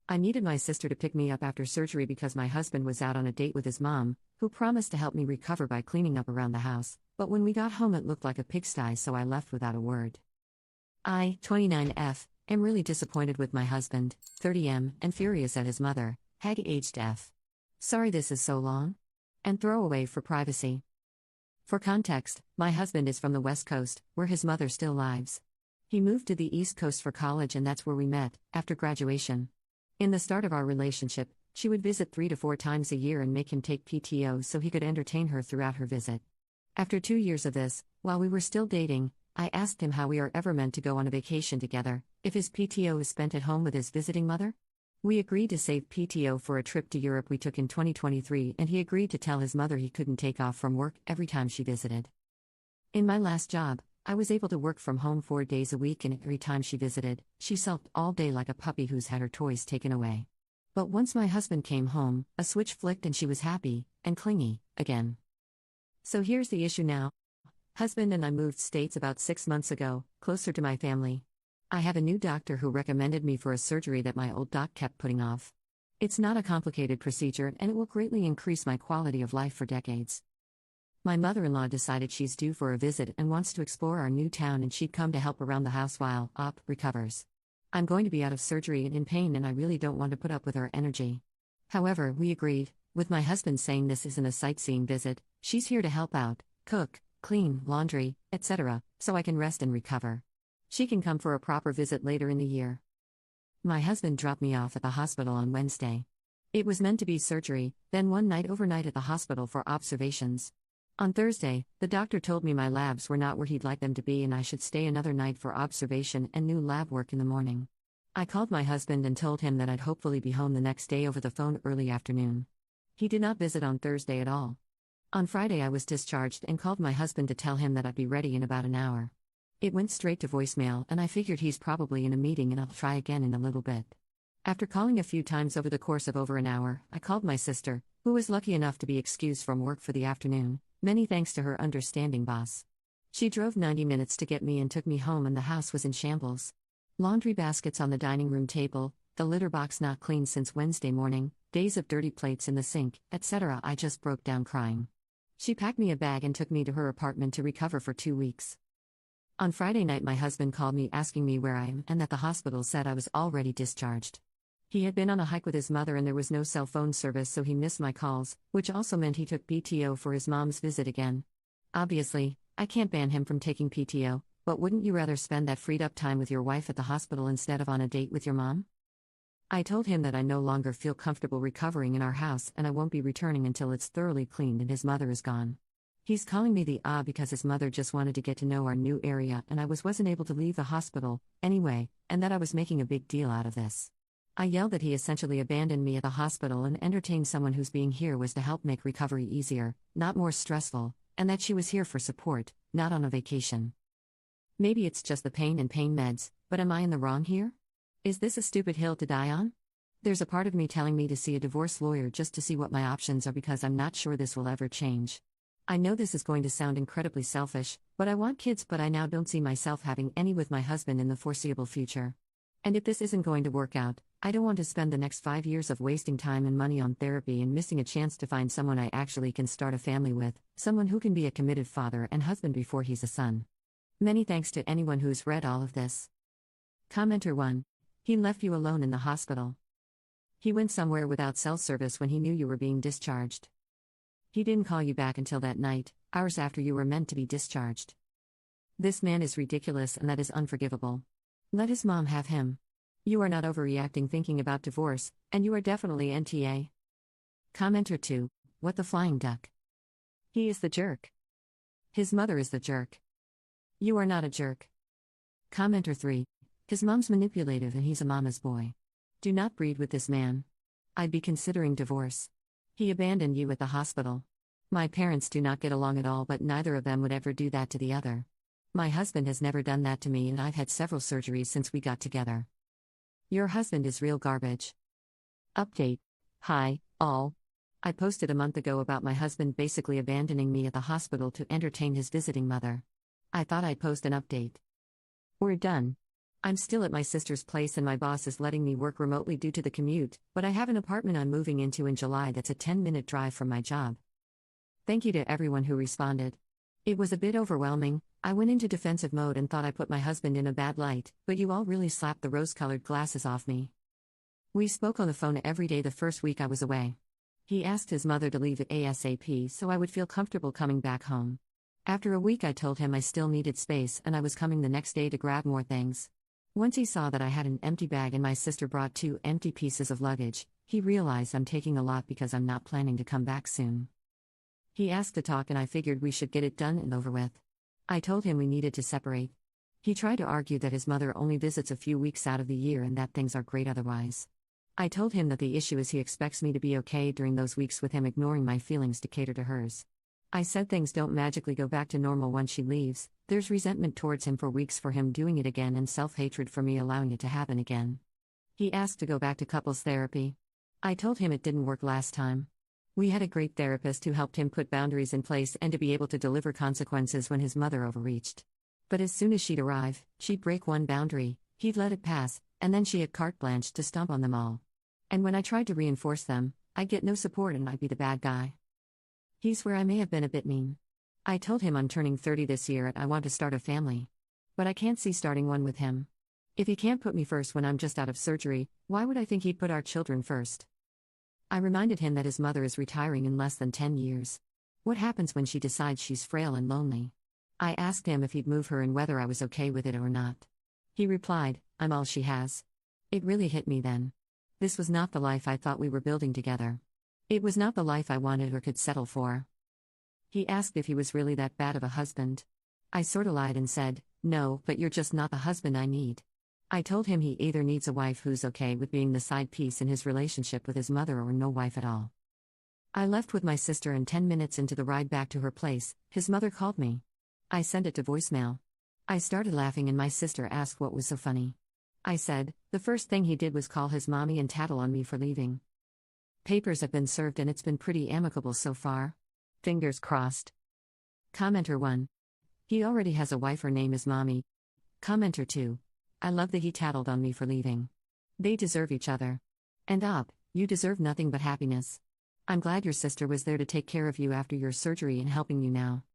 I needed my sister to pick me up after surgery because my husband was out on a date with his mom, who promised to help me recover by cleaning up around the house, but when we got home it looked like a pigsty, so I left without a word. I, 29F, am really disappointed with my husband, 30M, and furious at his mother, Hag-aged F. Sorry this is so long. And throwaway for privacy. For context, my husband is from the West Coast, where his mother still lives. He moved to the East Coast for college and that's where we met, after graduation. In the start of our relationship, she would visit 3 to 4 times a year and make him take PTO so he could entertain her throughout her visit. After 2 years of this, while we were still dating, I asked him how we are ever meant to go on a vacation together, if his PTO is spent at home with his visiting mother. We agreed to save PTO for a trip to Europe we took in 2023 and he agreed to tell his mother he couldn't take off from work every time she visited. In my last job, I was able to work from home 4 days a week and every time she visited, she sulked all day like a puppy who's had her toys taken away. But once my husband came home, a switch flicked and she was happy, and clingy, again. So here's the issue now. Husband and I moved states about 6 months ago, closer to my family. I have a new doctor who recommended me for a surgery that my old doc kept putting off. It's not a complicated procedure and it will greatly increase my quality of life for decades. My mother-in-law decided she's due for a visit and wants to explore our new town and she'd come to help around the house while Op recovers. I'm going to be out of surgery and in pain and I really don't want to put up with her energy. However, we agreed, with my husband saying this isn't a sightseeing visit, she's here to help out, cook, clean, laundry, etc., so I can rest and recover. She can come for a proper visit later in the year. My husband dropped me off at the hospital on Wednesday. It was meant to be surgery, then one night overnight at the hospital for observations. On Thursday, the doctor told me my labs were not where he'd like them to be and I should stay another night for observation and new lab work in the morning. I called my husband and told him that I'd hopefully be home the next day over the phone early afternoon. He did not visit on Thursday at all. On Friday I was discharged and called my husband to tell him that I'd be ready in about an hour. It went straight to voicemail and I figured he's probably in a meeting and I'll try again in a little bit. After calling a few times over the course of over an hour, I called my sister, who was lucky enough to be excused from work for the afternoon. Many thanks to her understanding boss. She drove 90 minutes to get me and took me home and the house was in shambles. Laundry baskets on the dining room table, the litter box not cleaned since Wednesday morning, days of dirty plates in the sink, etc. I just broke down crying. She packed me a bag and took me to her apartment to recover for 2 weeks. On Friday night my husband called me asking me where I am and that the hospital said I was already discharged. He had been on a hike with his mother and there was no cell phone service so he missed my calls, which also meant he took PTO for his mom's visit again. Obviously, I can't ban him from taking PTO, but wouldn't you rather spend that freed up time with your wife at the hospital instead of on a date with your mom? I told him that I no longer feel comfortable recovering in our house and I won't be returning until it's thoroughly cleaned and his mother is gone. He's calling me the because his mother just wanted to get to know our new area and I wasn't able to leave the hospital, anyway, and that I was making a big deal out of this. I yelled that he essentially abandoned me at the hospital and entertained someone whose being here was to help make recovery easier, not more stressful, and that she was here for support, not on a vacation. Maybe it's just the pain and pain meds, but am I in the wrong here? Is this a stupid hill to die on? There's a part of me telling me to see a divorce lawyer just to see what my options are because I'm not sure this will ever change. I know this is going to sound incredibly selfish, but I want kids but I now don't see myself having any with my husband in the foreseeable future. And if this isn't going to work out, I don't want to spend the next 5 years of wasting time and money on therapy and missing a chance to find someone I actually can start a family with, someone who can be a committed father and husband before he's a son. Many thanks to anyone who's read all of this. Commenter 1. He left you alone in the hospital. He went somewhere without cell service when he knew you were being discharged. He didn't call you back until that night, hours after you were meant to be discharged. This man is ridiculous and that is unforgivable. Let his mom have him. You are not overreacting thinking about divorce, and you are definitely NTA. Commenter 2. What the flying duck? He is the jerk. His mother is the jerk. You are not a jerk. Commenter 3. His mom's manipulative and he's a mama's boy. Do not breed with this man. I'd be considering divorce. He abandoned you at the hospital. My parents do not get along at all but neither of them would ever do that to the other. My husband has never done that to me and I've had several surgeries since we got together. Your husband is real garbage. Update. Hi, all. I posted a month ago about my husband basically abandoning me at the hospital to entertain his visiting mother. I thought I'd post an update. We're done. I'm still at my sister's place and my boss is letting me work remotely due to the commute, but I have an apartment I'm moving into in July that's a 10-minute drive from my job. Thank you to everyone who responded. It was a bit overwhelming. I went into defensive mode and thought I put my husband in a bad light, but you all really slapped the rose-colored glasses off me. We spoke on the phone every day the first week I was away. He asked his mother to leave ASAP so I would feel comfortable coming back home. After a week I told him I still needed space and I was coming the next day to grab more things. Once he saw that I had an empty bag and my sister brought 2 empty pieces of luggage, he realized I'm taking a lot because I'm not planning to come back soon. He asked to talk and I figured we should get it done and over with. I told him we needed to separate. He tried to argue that his mother only visits a few weeks out of the year and that things are great otherwise. I told him that the issue is he expects me to be okay during those weeks with him ignoring my feelings to cater to hers. I said things don't magically go back to normal once she leaves. There's resentment towards him for weeks for him doing it again and self-hatred for me allowing it to happen again. He asked to go back to couples therapy. I told him it didn't work last time. We had a great therapist who helped him put boundaries in place and to be able to deliver consequences when his mother overreached. But as soon as she'd arrive, she'd break one boundary, he'd let it pass, and then she had carte blanche to stomp on them all. And when I tried to reinforce them, I'd get no support and I'd be the bad guy. He's where I may have been a bit mean. I told him I'm turning 30 this year and I want to start a family. But I can't see starting one with him. If he can't put me first when I'm just out of surgery, why would I think he'd put our children first? I reminded him that his mother is retiring in less than 10 years. What happens when she decides she's frail and lonely? I asked him if he'd move her and whether I was okay with it or not. He replied, I'm all she has. It really hit me then. This was not the life I thought we were building together. It was not the life I wanted or could settle for. He asked if he was really that bad of a husband. I sorta lied and said, no, but you're just not the husband I need. I told him he either needs a wife who's okay with being the side piece in his relationship with his mother or no wife at all. I left with my sister and 10 minutes into the ride back to her place, his mother called me. I sent it to voicemail. I started laughing and my sister asked what was so funny. I said, the first thing he did was call his mommy and tattle on me for leaving. Papers have been served and it's been pretty amicable so far. Fingers crossed. Commenter 1. He already has a wife, her name is Mommy. Commenter 2. I love that he tattled on me for leaving. They deserve each other. And you deserve nothing but happiness. I'm glad your sister was there to take care of you after your surgery and helping you now.